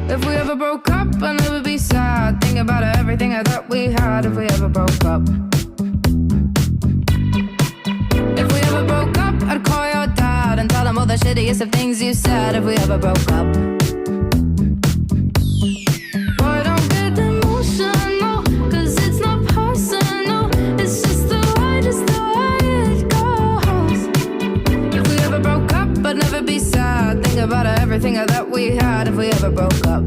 If we ever broke up, I'd never be sad. Think about everything I thought we had. If we ever broke up. If we ever broke up, I'd call your dad and tell him all the shittiest of things you said. If we ever broke up. Boy, don't get emotional, 'cause it's not personal. It's just the way it goes. If we ever broke up, I'd never be sad. Think about everything I thought we had. If we ever broke up.